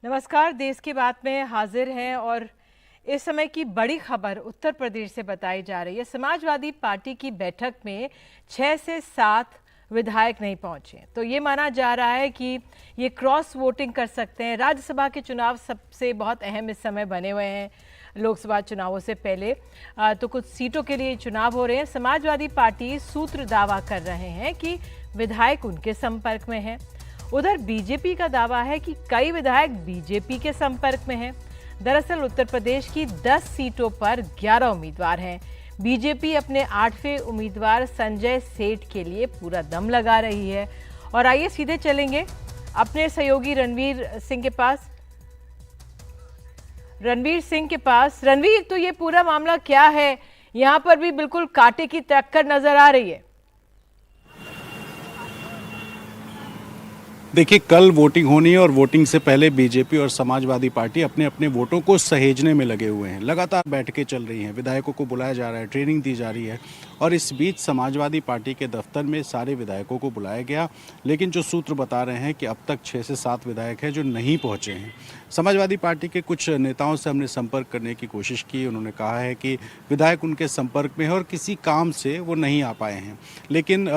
नमस्कार। देश की बात में हाजिर हैं और इस समय की बड़ी खबर उत्तर प्रदेश से बताई जा रही है। समाजवादी पार्टी की बैठक में 6 से 7 विधायक नहीं पहुंचे, तो ये माना जा रहा है कि ये क्रॉस वोटिंग कर सकते हैं। राज्यसभा के चुनाव सबसे बहुत अहम इस समय बने हुए हैं। लोकसभा चुनावों से पहले तो कुछ सीटों के लिए चुनाव हो रहे हैं। समाजवादी पार्टी सूत्र दावा कर रहे हैं कि विधायक उनके संपर्क में हैं। उधर बीजेपी का दावा है कि कई विधायक बीजेपी के संपर्क में हैं। दरअसल उत्तर प्रदेश की 10 सीटों पर 11 उम्मीदवार हैं। बीजेपी अपने 8वें उम्मीदवार संजय सेठ के लिए पूरा दम लगा रही है। और आइए सीधे चलेंगे अपने सहयोगी रणवीर सिंह के पास। रणवीर, तो ये पूरा मामला क्या है? यहाँ पर भी बिल्कुल कांटे की टक्कर नजर आ रही है। देखिए, कल वोटिंग होनी है और वोटिंग से पहले बीजेपी और समाजवादी पार्टी अपने अपने वोटों को सहेजने में लगे हुए हैं। लगातार बैठकें चल रही हैं, विधायकों को बुलाया जा रहा है, ट्रेनिंग दी जा रही है। और इस बीच समाजवादी पार्टी के दफ्तर में सारे विधायकों को बुलाया गया, लेकिन जो सूत्र बता रहे हैं कि अब तक 6 से 7 विधायक हैं जो नहीं पहुंचे हैं। समाजवादी पार्टी के कुछ नेताओं से हमने संपर्क करने की कोशिश की। उन्होंने कहा है कि विधायक उनके संपर्क में है और किसी काम से वो नहीं आ पाए हैं। लेकिन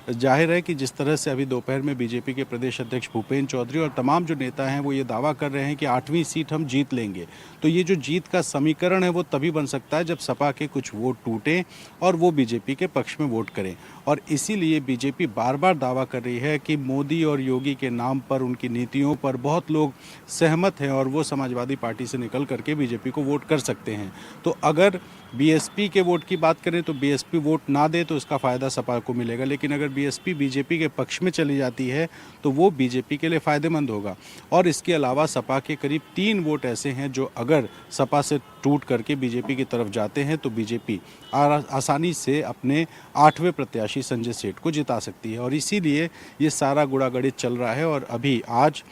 जाहिर है कि जिस तरह से अभी दोपहर में बीजेपी के प्रदेश अध्यक्ष भूपेंद्र चौधरी और तमाम जो नेता हैं वो ये दावा कर रहे हैं कि 8वीं सीट हम जीत लेंगे, तो ये जो जीत का समीकरण है वो तभी बन सकता है जब सपा के कुछ वोट टूटें और वो बीजेपी के पक्ष में वोट करें। और इसीलिए बीजेपी बार बार दावा कर रही है कि मोदी और योगी के नाम पर, उनकी नीतियों पर बहुत लोग सहमत हैं और वो समाजवादी पार्टी से निकल करके बीजेपी को वोट कर सकते हैं। तो अगर बीएसपी के वोट की बात करें तो बीएसपी वोट ना दे तो इसका फ़ायदा सपा को मिलेगा, लेकिन अगर बीएसपी बीजेपी के पक्ष में चली जाती है तो वो बीजेपी के लिए फ़ायदेमंद होगा। और इसके अलावा सपा के करीब 3 वोट ऐसे हैं जो अगर सपा से टूट करके बीजेपी की तरफ जाते हैं तो बीजेपी आसानी से अपने 8वें प्रत्याशी संजय सेठ को जिता सकती है। और इसीलिए ये सारा गुड़ागड़ित चल रहा है। और अभी आज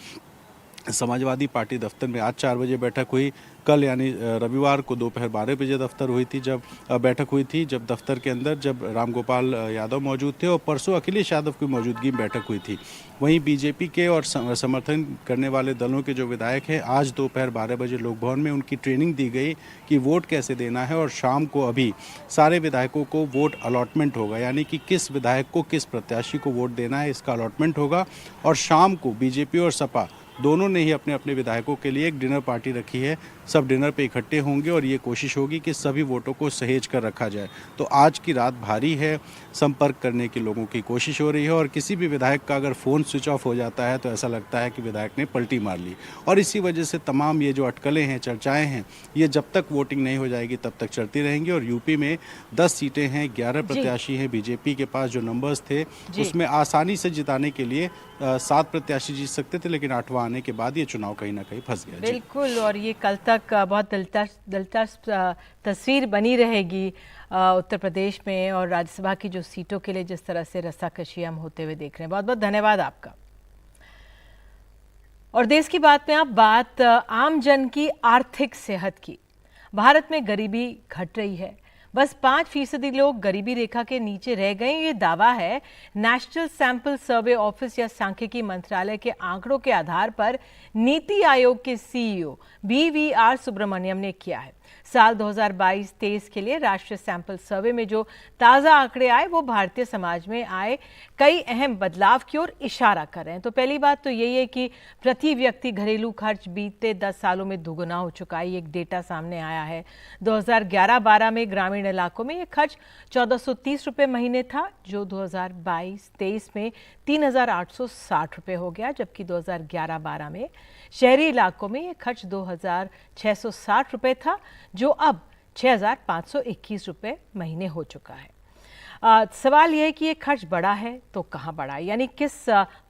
समाजवादी पार्टी दफ्तर में आज 4 बजे बैठक हुई। कल यानी रविवार को दोपहर 12 बजे दफ्तर हुई थी, जब बैठक हुई थी, जब दफ्तर के अंदर जब रामगोपाल यादव मौजूद थे और परसों अखिलेश यादव की मौजूदगी में बैठक हुई थी। वहीं बीजेपी के और समर्थन करने वाले दलों के जो विधायक हैं, आज दोपहर 12 बजे लोक भवन में उनकी ट्रेनिंग दी गई कि वोट कैसे देना है। और शाम को अभी सारे विधायकों को वोट अलॉटमेंट होगा, यानी कि किस विधायक को किस प्रत्याशी को वोट देना है इसका अलॉटमेंट होगा। और शाम को बीजेपी और सपा दोनों ने ही अपने अपने विधायकों के लिए एक डिनर पार्टी रखी है। सब डिनर पे इकट्ठे होंगे और ये कोशिश होगी कि सभी वोटों को सहेज कर रखा जाए। तो आज की रात भारी है, संपर्क करने की लोगों की कोशिश हो रही है। और किसी भी विधायक का अगर फ़ोन स्विच ऑफ हो जाता है तो ऐसा लगता है कि विधायक ने पलटी मार ली। और इसी वजह से तमाम ये जो अटकलें हैं, चर्चाएँ हैं, ये जब तक वोटिंग नहीं हो जाएगी तब तक चलती रहेंगी। और यूपी में 10 सीटें हैं, 11 प्रत्याशी हैं। बीजेपी के पास जो नंबर्स थे उसमें आसानी से जिताने के लिए 7 प्रत्याशी जीत सकते थे, लेकिन 8वां आने के बाद ये चुनाव कहीं ना कहीं फंस गया। बिल्कुल, और ये कल तक बहुत दिलचस्प तस्वीर बनी रहेगी उत्तर प्रदेश में और राज्यसभा की जो सीटों के लिए जिस तरह से रस्साकशी हम होते हुए देख रहे हैं। बहुत बहुत धन्यवाद आपका। और देश की बात में अब बात आम जन की आर्थिक सेहत की। भारत में गरीबी घट रही है, बस 5% लोग गरीबी रेखा के नीचे रह गए। ये दावा है नेशनल सैंपल सर्वे ऑफिस या सांख्यिकी मंत्रालय के आंकड़ों के आधार पर नीति आयोग के सीईओ BVR सुब्रमण्यम ने किया है। साल 2022-23 के लिए राष्ट्रीय सैंपल सर्वे में जो ताज़ा आंकड़े आए वो भारतीय समाज में आए कई अहम बदलाव की ओर इशारा कर रहे हैं। तो पहली बात तो यही है कि प्रति व्यक्ति घरेलू खर्च बीते 10 सालों में दुगुना हो चुका है। एक डेटा सामने आया है। 2011-12 में ग्रामीण इलाकों में ये खर्च 1430 रुपये महीने था, जो 2022-23 में 3860 रुपये हो गया। जबकि 2011-12 में शहरी इलाकों में ये खर्च 2660 रुपये था, जो अब 6521 रुपये महीने हो चुका है। सवाल यह है कि ये खर्च बढ़ा है तो कहाँ बढ़ा है, यानी किस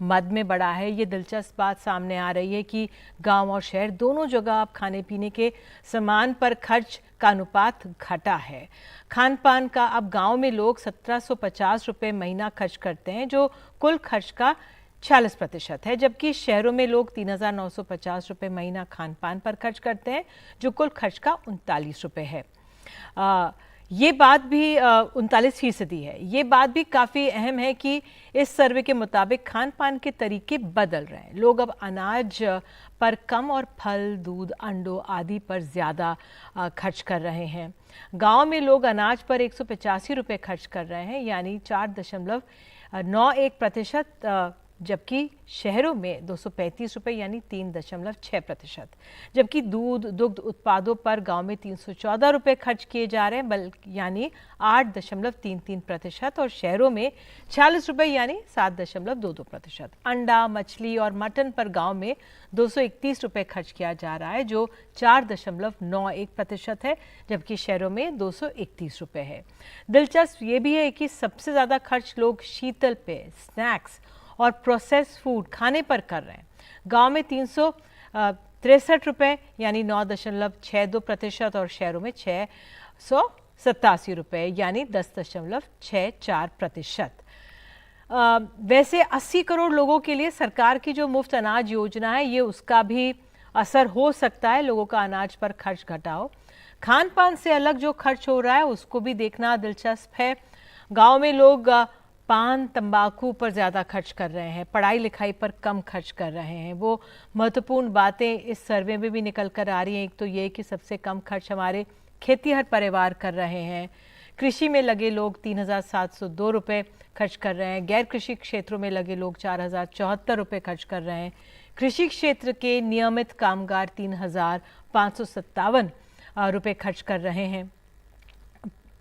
मद में बढ़ा है। ये दिलचस्प बात सामने आ रही है कि गांव और शहर दोनों जगह अब खाने पीने के सामान पर खर्च का अनुपात घटा है। खान पान का अब गांव में लोग 1750 रुपये महीना खर्च करते हैं, जो कुल खर्च का 46% है। जबकि शहरों में लोग 3950 रुपये महीना खान पान पर खर्च करते हैं, जो कुल खर्च का 39 रुपये है। ये बात भी 39% है। ये बात भी काफ़ी अहम है कि इस सर्वे के मुताबिक खान पान के तरीके बदल रहे हैं। लोग अब अनाज पर कम और फल, दूध, अंडों आदि पर ज़्यादा खर्च कर रहे हैं। गांव में लोग अनाज पर 185 रुपये खर्च कर रहे हैं, यानी 4.91%, जबकि शहरों में 235 रुपये यानी 3.6%। जबकि दूध, दुग्ध उत्पादों पर गांव में 314 रुपये खर्च किए जा रहे हैं, बल्कि यानी 8.33%, और शहरों में 46 रुपये यानी 7.22%। अंडा, मछली और मटन पर गांव में 231 रुपये खर्च किया जा रहा है, जो 4.91% है, जबकि शहरों में 231 रुपये है। दिलचस्प ये भी है कि सबसे ज़्यादा खर्च लोग शीतल पेय, स्नैक्स और प्रोसेस फूड खाने पर कर रहे हैं। गांव में 363 रुपये यानी 9.62%, और शहरों में 687 रुपये यानी 10.64%। वैसे 80 करोड़ लोगों के लिए सरकार की जो मुफ्त अनाज योजना है, ये उसका भी असर हो सकता है। लोगों का अनाज पर खर्च घटाओ। खान पान से अलग जो खर्च हो रहा है उसको भी देखना दिलचस्प है। गांव में लोग पान, तंबाकू पर ज़्यादा खर्च कर रहे हैं, पढ़ाई लिखाई पर कम खर्च कर रहे हैं। वो महत्वपूर्ण बातें इस सर्वे में भी निकल कर आ रही हैं। एक तो ये कि सबसे कम खर्च हमारे खेतीहर परिवार कर रहे हैं। कृषि में लगे लोग 3,702 रुपये खर्च कर रहे हैं। गैर कृषि क्षेत्रों में लगे लोग 4,074 रुपये खर्च कर रहे हैं। कृषि क्षेत्र के नियमित कामगार 3,557 रुपये खर्च कर रहे हैं।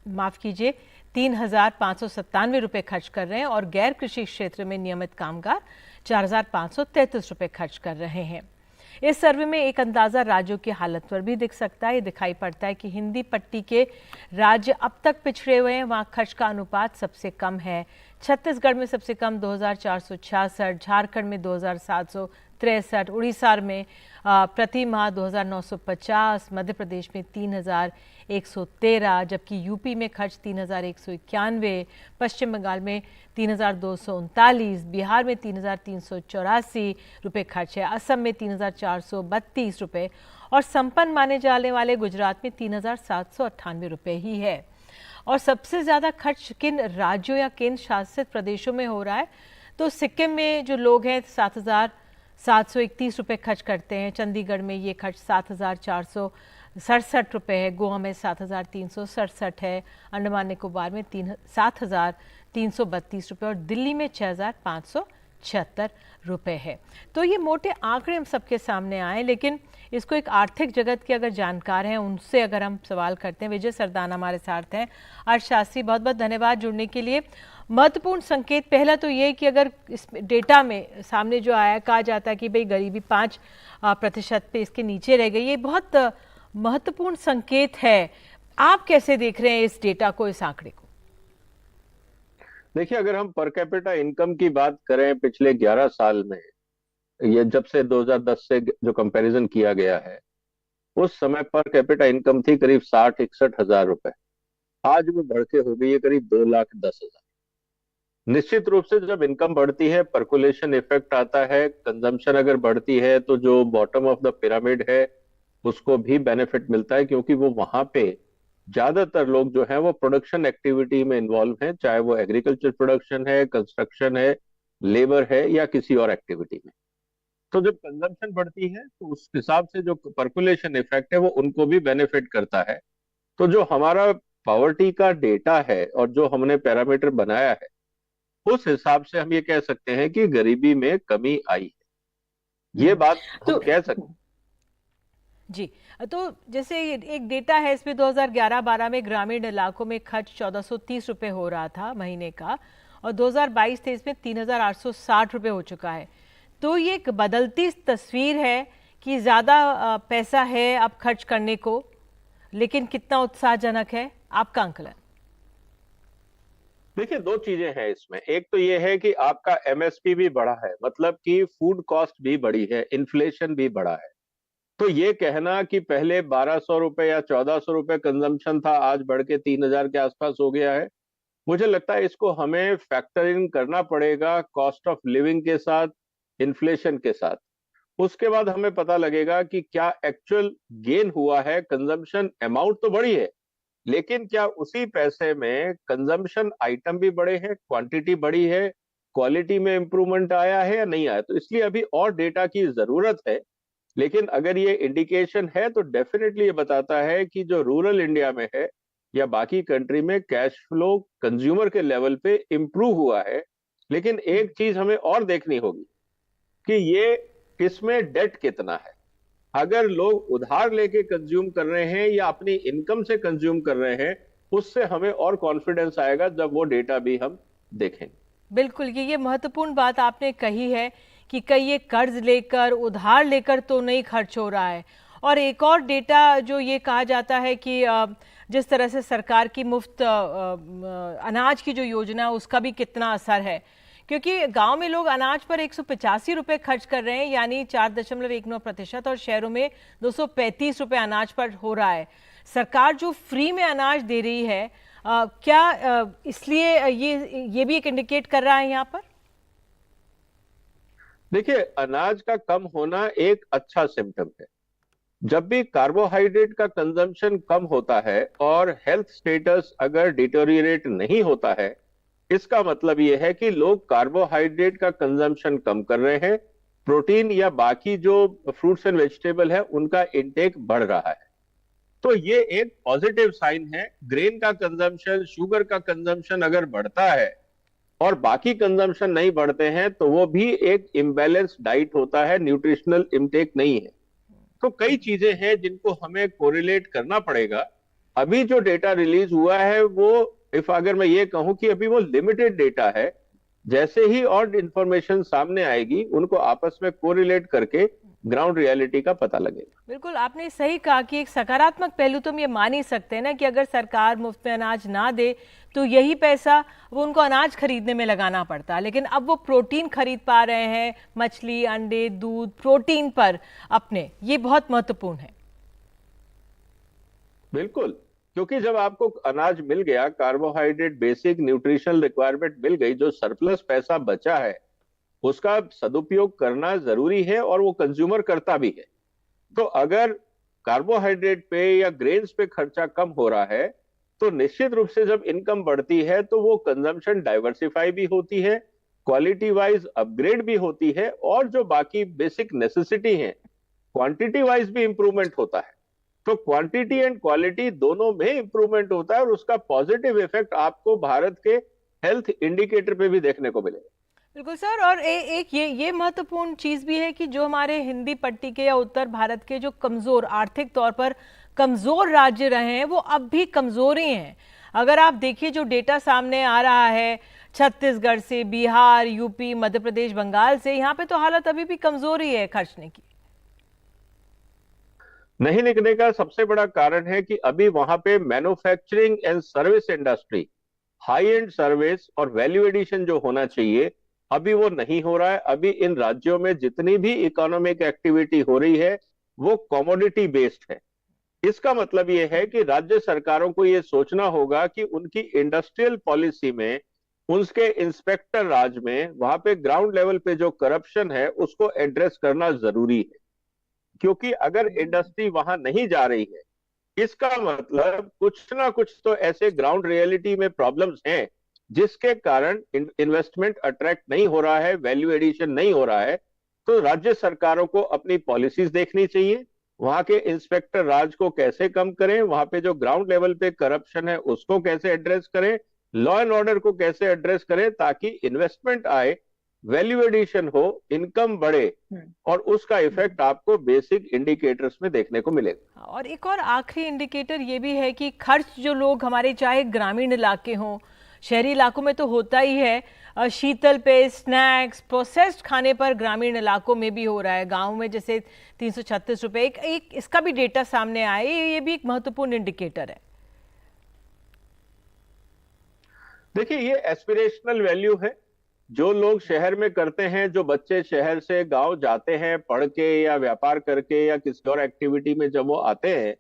माफ़ कीजिए, 3,597 रुपये खर्च कर रहे हैं, और गैर कृषि क्षेत्र में नियमित कामगार 4,533 रुपये खर्च कर रहे हैं। इस सर्वे में एक अंदाज़ा राज्यों की हालत पर भी दिख सकता है। ये दिखाई पड़ता है कि हिंदी पट्टी के राज्य अब तक पिछड़े हुए हैं, वहाँ खर्च का अनुपात सबसे कम है। छत्तीसगढ़ में सबसे कम 2,466, झारखंड में 2,763, उड़ीसा में प्रति माह 2,950, मध्य प्रदेश में 3,113, जबकि यूपी में खर्च 3,191, पश्चिम बंगाल में 3,239, बिहार में 3,384 रुपये खर्च है, असम में 3,432 रुपये, और संपन्न माने जाने वाले गुजरात में 3,798 रुपये ही है। और सबसे ज़्यादा खर्च किन राज्यों या केंद्र शासित प्रदेशों में हो रहा है, तो सिक्किम में जो लोग हैं 7,731 रुपये खर्च करते हैं। चंडीगढ़ में ये खर्च 7,467 रुपये है। गोवा में 7,367 है। अंडमान निकोबार में 7,332 रुपये, और दिल्ली में 6,576 रुपये है। तो ये मोटे आंकड़े हम सबके सामने आए, लेकिन इसको एक आर्थिक जगत के अगर जानकार हैं उनसे अगर हम सवाल करते हैं। विजय सरदाना हमारे साथ हैं। अर्थशास्त्री, बहुत बहुत धन्यवाद जुड़ने के लिए। महत्वपूर्ण संकेत पहला तो ये कि अगर इस डेटा में सामने जो आया, कहा जाता है कि भाई गरीबी 5% पे इसके नीचे रह गई, ये बहुत महत्वपूर्ण संकेत है। आप कैसे देख रहे हैं इस डेटा को, इस आंकड़े को? देखिए, अगर हम पर कैपिटा इनकम की बात करें पिछले 11 साल में, ये जब से 2010 से जो कंपैरिजन किया गया है, उस समय पर कैपिटा इनकम थी करीब 60-61 हजार रुपए। आज वो बढ़ के हो गई है करीब 2,10,000। निश्चित रूप से जब इनकम बढ़ती है, पर्कुलेशन इफेक्ट आता है। कंजम्पशन अगर बढ़ती है तो जो बॉटम ऑफ द पिरामिड है उसको भी बेनिफिट मिलता है, क्योंकि वो वहां पे ज्यादातर लोग जो है वो प्रोडक्शन एक्टिविटी में इन्वॉल्व हैं, चाहे वो एग्रीकल्चर प्रोडक्शन है, कंस्ट्रक्शन है, लेबर है, या किसी और एक्टिविटी में। तो जब कंजम्पशन बढ़ती है तो उस हिसाब से जो पर्कुलेशन इफेक्ट है वो उनको भी बेनिफिट करता है। तो जो हमारा पॉवर्टी का डेटा है और जो हमने पैरामीटर बनाया है, उस हिसाब से हम ये कह सकते हैं कि गरीबी में कमी आई है। ये बात हम कह सकते हैं। जी, तो जैसे एक डेटा है इसमें 2011-12 में ग्रामीण इलाकों में खर्च 1430 रुपये हो रहा था महीने का, और 2022-23 में 3,860 रुपये हो चुका है। तो ये एक बदलती तस्वीर है कि ज़्यादा पैसा है अब खर्च करने को, लेकिन कितना उत्साहजनक है आपका आंकलन? देखिए, दो चीजें हैं इसमें। एक तो ये है कि आपका एमएसपी भी बढ़ा है, मतलब कि फूड कॉस्ट भी बढ़ी है, इन्फ्लेशन भी बढ़ा है। तो ये कहना कि पहले 1,200 रुपए या 1,400 रुपए कंजम्पशन था, आज बढ़ के 3,000 के आसपास हो गया है, मुझे लगता है इसको हमें फैक्टर इन करना पड़ेगा कॉस्ट ऑफ लिविंग के साथ, इन्फ्लेशन के साथ। उसके बाद हमें पता लगेगा कि क्या एक्चुअल गेन हुआ है। कंजम्पशन अमाउंट तो बढ़ी है, लेकिन क्या उसी पैसे में कंजम्पशन आइटम भी बढ़े हैं, क्वांटिटी बढ़ी है, क्वालिटी में इंप्रूवमेंट आया है या नहीं आया? तो इसलिए अभी और डेटा की जरूरत है। लेकिन अगर ये इंडिकेशन है तो डेफिनेटली ये बताता है कि जो रूरल इंडिया में है या बाकी कंट्री में कैश फ्लो कंज्यूमर के लेवल पे इंप्रूव हुआ है। लेकिन एक चीज हमें और देखनी होगी कि ये किसमें डेट कितना है। अगर लोग उधार लेके कंज्यूम कर रहे हैं या अपनी इनकम से कंज्यूम कर रहे हैं, उससे हमें और कॉन्फिडेंस आएगा जब वो डेटा भी हम देखेंगे। बिल्कुल, ये महत्वपूर्ण बात आपने कही है कि कहीं ये कर्ज लेकर उधार लेकर तो नहीं खर्च हो रहा है। और एक और डेटा जो ये कहा जाता है कि जिस तरह से सरकार की मुफ्त अनाज की जो योजना है उसका भी कितना असर है, क्योंकि गांव में लोग अनाज पर 185 रुपये खर्च कर रहे हैं, यानी 4.19%, और शहरों में 235 रुपये अनाज पर हो रहा है। सरकार जो फ्री में अनाज दे रही है, क्या इसलिए ये भी एक इंडिकेट कर रहा है यहाँ पर? देखिए, अनाज का कम होना एक अच्छा सिम्टम है। जब भी कार्बोहाइड्रेट का कंजम्पशन कम होता है और हेल्थ स्टेटस अगर डिटोरिएट नहीं होता है, इसका मतलब यह है कि लोग कार्बोहाइड्रेट का कंजम्पशन कम कर रहे हैं, प्रोटीन या बाकी जो फ्रूट्स एंड वेजिटेबल है उनका इंटेक बढ़ रहा है। तो ये एक पॉजिटिव साइन है। ग्रेन का कंजम्पशन, शुगर का कंजम्पशन अगर बढ़ता है और बाकी कंजम्पशन नहीं बढ़ते हैं तो वो भी एक इम्बैलेंस डाइट होता है, न्यूट्रिशनल इनटेक नहीं है। तो कई चीजें हैं जिनको हमें कोरिलेट करना पड़ेगा। अभी जो डेटा रिलीज हुआ है वो, इफ अगर मैं ये कहूं कि अभी वो लिमिटेड डेटा है, जैसे ही और इंफॉर्मेशन सामने आएगी उनको आपस में कोरिलेट करके ग्राउंड रियलिटी का पता लगेगा। बिल्कुल, आपने सही कहा कि एक सकारात्मक पहलू तो हम ये मान ही सकते हैं ना कि अगर सरकार मुफ्त में अनाज ना दे तो यही पैसा वो उनको अनाज खरीदने में लगाना पड़ता है, लेकिन अब वो प्रोटीन खरीद पा रहे हैं, मछली, अंडे, दूध, प्रोटीन पर अपने, ये बहुत महत्वपूर्ण है। बिल्कुल, क्योंकि जब आपको अनाज मिल गया, कार्बोहाइड्रेट बेसिक न्यूट्रिशनल रिक्वायरमेंट मिल गई, जो सरप्लस पैसा बचा है उसका सदुपयोग करना जरूरी है और वो कंज्यूमर करता भी है। तो अगर कार्बोहाइड्रेट पे या ग्रेन्स पे खर्चा कम हो रहा है तो निश्चित रूप से जब इनकम बढ़ती है तो वो कंजम्पशन डाइवर्सिफाई भी होती है, क्वालिटी वाइज अपग्रेड भी होती है, और जो बाकी बेसिक नेसेसिटी है क्वांटिटी वाइज भी इंप्रूवमेंट होता है। तो क्वांटिटी एंड क्वालिटी दोनों में इंप्रूवमेंट होता है और उसका पॉजिटिव इफेक्ट आपको भारत के हेल्थ इंडिकेटर पे भी देखने को मिलेगा। बिल्कुल सर, और एक ये महत्वपूर्ण चीज़ भी है कि जो हमारे हिंदी पट्टी के या उत्तर भारत के जो कमज़ोर, आर्थिक तौर पर कमज़ोर राज्य रहे हैं, वो अब भी कमज़ोर ही हैं। अगर आप देखिए जो डेटा सामने आ रहा है छत्तीसगढ़ से, बिहार, यूपी, मध्य प्रदेश, बंगाल से, यहाँ पे तो हालत अभी भी कमज़ोर ही है खर्चने की। नहीं निकलने का सबसे बड़ा कारण है कि अभी वहां पे manufacturing and service industry, high and service और वैल्यू एडिशन जो होना चाहिए, अभी वो नहीं हो रहा है। अभी इन राज्यों में जितनी भी इकोनॉमिक एक्टिविटी हो रही है वो कमोडिटी बेस्ड है। इसका मतलब ये है कि राज्य सरकारों को ये सोचना होगा कि उनकी इंडस्ट्रियल पॉलिसी में, उनके इंस्पेक्टर राज में, वहां पे ग्राउंड लेवल पे जो करप्शन है उसको एड्रेस करना जरूरी है। क्योंकि अगर इंडस्ट्री वहां नहीं जा रही है, इसका मतलब कुछ ना कुछ तो ऐसे ग्राउंड रियलिटी में प्रॉब्लम्स हैं जिसके कारण इन्वेस्टमेंट अट्रैक्ट नहीं हो रहा है, वैल्यू एडिशन नहीं हो रहा है। तो राज्य सरकारों को अपनी पॉलिसीज देखनी चाहिए, वहां के इंस्पेक्टर राज को कैसे कम करें, वहां पे जो ग्राउंड लेवल पे करप्शन है उसको कैसे एड्रेस करें, लॉ एंड ऑर्डर को कैसे एड्रेस करें, ताकि इन्वेस्टमेंट आए, वैल्यू एडिशन हो, इनकम बढ़े, और उसका इफेक्ट आपको बेसिक इंडिकेटर्स में देखने को मिलेगा। और एक और आखिरी इंडिकेटर ये भी है कि खर्च जो लोग हमारे, चाहे ग्रामीण इलाके हों, शहरी इलाकों में तो होता ही है, शीतल पे, स्नैक्स, प्रोसेस्ड खाने पर ग्रामीण इलाकों में भी हो रहा है। गांव में जैसे 336 रुपये, एक इसका भी डेटा सामने आया, ये भी एक महत्वपूर्ण इंडिकेटर है। देखिए, ये एस्पिरेशनल वैल्यू है जो लोग शहर में करते हैं। जो बच्चे शहर से गांव जाते हैं पढ़ के या व्यापार करके या किसी और एक्टिविटी में, जब वो आते हैं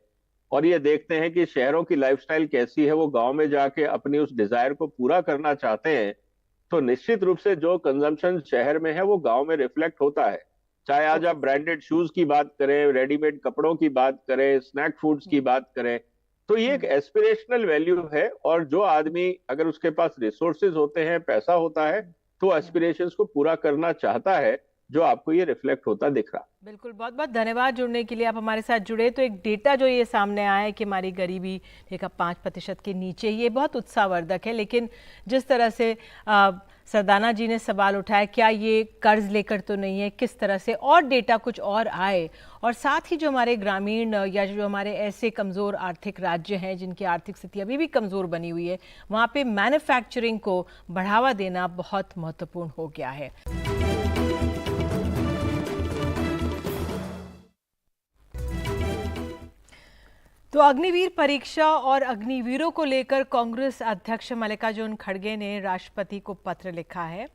और ये देखते हैं कि शहरों की लाइफस्टाइल कैसी है, वो गांव में जाके अपनी उस डिजायर को पूरा करना चाहते हैं, तो निश्चित रूप से जो कंजम्पशन शहर में है वो गांव में रिफ्लेक्ट होता है। चाहे आज आप ब्रांडेड शूज की बात करें, रेडीमेड कपड़ों की बात करें, स्नैक फूड्स की बात करें, तो ये एक एस्पिरेशनल वैल्यू है, और जो आदमी अगर उसके पास रिसोर्सेज होते हैं, पैसा होता है, तो एस्पिरेशंस को पूरा करना चाहता है, जो आपको ये रिफ्लेक्ट होता दिख रहा। बिल्कुल, बहुत बहुत धन्यवाद जुड़ने के लिए। आप हमारे साथ जुड़े तो एक डेटा जो ये सामने आया है कि हमारी गरीबी देखा 5% के नीचे, ये बहुत उत्साहवर्धक है। लेकिन जिस तरह से सरदाना जी ने सवाल उठाया, क्या ये कर्ज लेकर तो नहीं है, किस तरह से और डेटा कुछ और आए, और साथ ही जो हमारे ग्रामीण या जो हमारे ऐसे कमज़ोर आर्थिक राज्य हैं जिनकी आर्थिक स्थिति अभी भी कमज़ोर बनी हुई है, वहाँ पे मैन्युफैक्चरिंग को बढ़ावा देना बहुत महत्वपूर्ण हो गया है। तो अग्निवीर परीक्षा और अग्निवीरों को लेकर कांग्रेस अध्यक्ष मल्लिकार्जुन खड़गे ने राष्ट्रपति को पत्र लिखा है।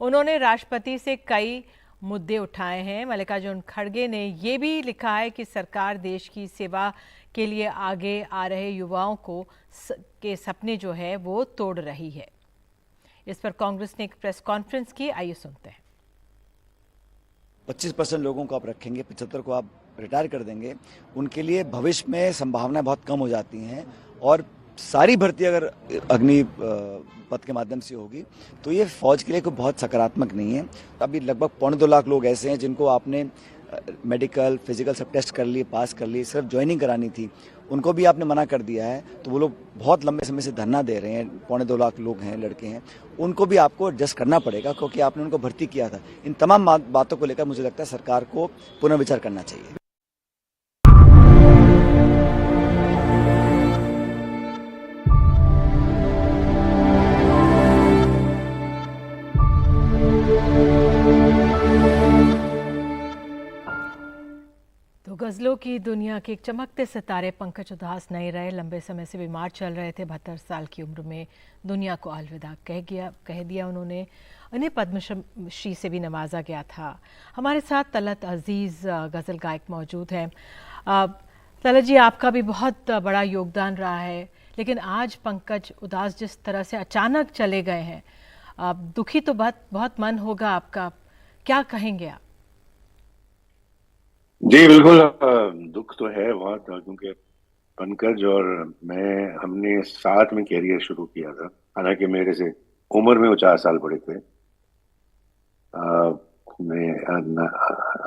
उन्होंने राष्ट्रपति से कई मुद्दे उठाए हैं। मल्लिकार्जुन खड़गे ने ये भी लिखा है कि सरकार देश की सेवा के लिए आगे आ रहे युवाओं के सपने जो है वो तोड़ रही है। इस पर कांग्रेस ने एक प्रेस कॉन्फ्रेंस की, आइए सुनते हैं। 25% लोगों को आप रखेंगे, 75 को आप रिटायर कर देंगे, उनके लिए भविष्य में संभावनाएं बहुत कम हो जाती हैं। और सारी भर्ती अगर अग्नि पथ के माध्यम से होगी तो ये फौज के लिए कोई बहुत सकारात्मक नहीं है। अभी लगभग 1.25 लाख लोग ऐसे हैं जिनको आपने मेडिकल फिजिकल सब टेस्ट कर लिए, पास कर लिए, सिर्फ ज्वाइनिंग करानी थी, उनको भी आपने मना कर दिया है। तो वो लोग बहुत लंबे समय से धरना दे रहे हैं। 2.25 लाख लोग हैं, लड़के हैं, उनको भी आपको एडजस्ट करना पड़ेगा क्योंकि आपने उनको भर्ती किया था। इन तमाम बातों को लेकर मुझे लगता है सरकार को पुनर्विचार करना चाहिए। गजलों की दुनिया के एक चमकते सितारे पंकज उधास नहीं रहे। लंबे समय से बीमार चल रहे थे। 72 साल की उम्र में दुनिया को अलविदा कह दिया उन्होंने। उन्हें पद्मश्री से भी नवाजा गया था। हमारे साथ तलत अजीज़ गज़ल गायक मौजूद हैं। तलत जी, आपका भी बहुत बड़ा योगदान रहा है, लेकिन आज पंकज उधास जिस तरह से अचानक चले गए हैं, दुखी तो बहुत मन होगा आपका, क्या कहेंगे आप? जी बिल्कुल, दुख तो है बहुत, क्योंकि पंकज और मैं हमने साथ में कैरियर शुरू किया था। हालांकि मेरे से उम्र में वो 4 साल बड़े थे। मैं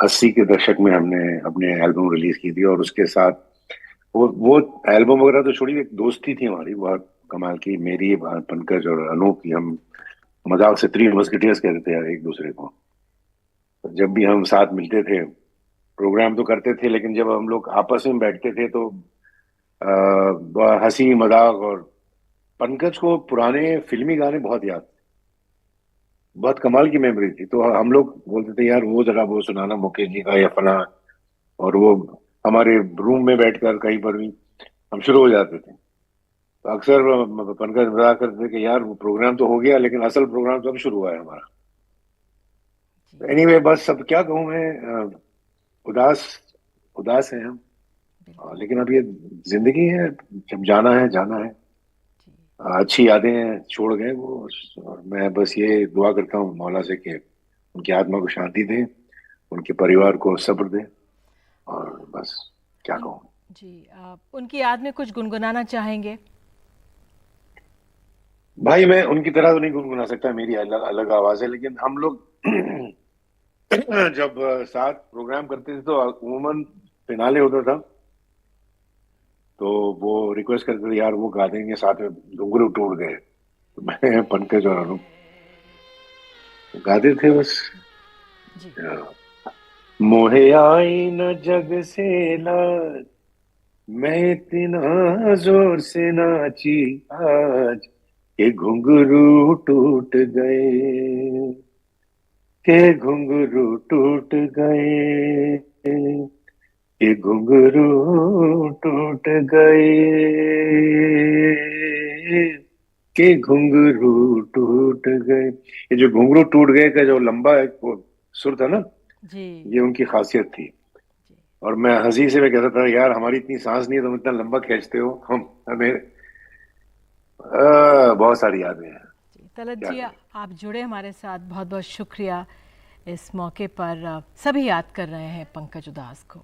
80 के दशक में हमने अपने एल्बम रिलीज की थी, और उसके साथ वो एल्बम वगैरह तो छोड़ी, एक दोस्ती थी हमारी बहुत कमाल की, मेरी, पंकज और अनूप की। हम मजाक से 3 मस्केटियर्स कहते थे एक दूसरे को। जब भी हम साथ मिलते थे, प्रोग्राम तो करते थे, लेकिन जब हम लोग आपस में बैठते थे तो हंसी मजाक। और पंकज को पुराने फिल्मी गाने बहुत याद थे, बहुत कमाल की मेमोरी थी। तो हम लोग बोलते थे, यार वो जरा वो सुनाना मुकेश जी का या फला, और वो हमारे रूम में बैठकर कहीं पर भी हम शुरू हो जाते थे। तो अक्सर पंकज मजाक करते थे कि यार वो प्रोग्राम तो हो गया, लेकिन असल प्रोग्राम तो अब शुरू हुआ है हमारा। एनीवे, बस सब क्या कहूँ मैं, उदास है हम, लेकिन अब ये जिंदगी है, जब जाना है जाना है। अच्छी यादें छोड़ गए वो, और मैं बस ये दुआ करता हूँ मौला से कि उनकी आत्मा को शांति दे, उनके परिवार को सब्र दे, और बस क्या कहूँ। जी, आप उनकी याद में कुछ गुनगुनाना चाहेंगे? भाई मैं उनकी तरह तो नहीं गुनगुना सकता, मेरी अलग अलग आवाज है, लेकिन हम लोग जब साथ प्रोग्राम करते थे तो अमूमन फिनाले होता था, तो वो रिक्वेस्ट करते थे, यार वो गा देंगे साथ में घुंघरू टूट गए। तो मैं, पंकज और अनूप गाते थे बस। मोहे आई न जग से लाज, मैं इतना जोर से नाची आज के घुंघरू टूट गए, के घुंघरू टूट गए, के घुंघरू टूट गए, के घुंघरू टूट गए। ये जो घुंघरू टूट गए का जो लंबा एक वो सुर था ना जी, ये उनकी खासियत थी। और मैं हंसी से मैं कहता था, यार हमारी इतनी सांस नहीं है, तुम इतना लंबा खींचते हो। हमें बहुत सारी यादें हैं। तलत जी, आप जुड़े हमारे साथ, बहुत बहुत शुक्रिया। इस मौके पर सभी याद कर रहे हैं पंकज उधास को।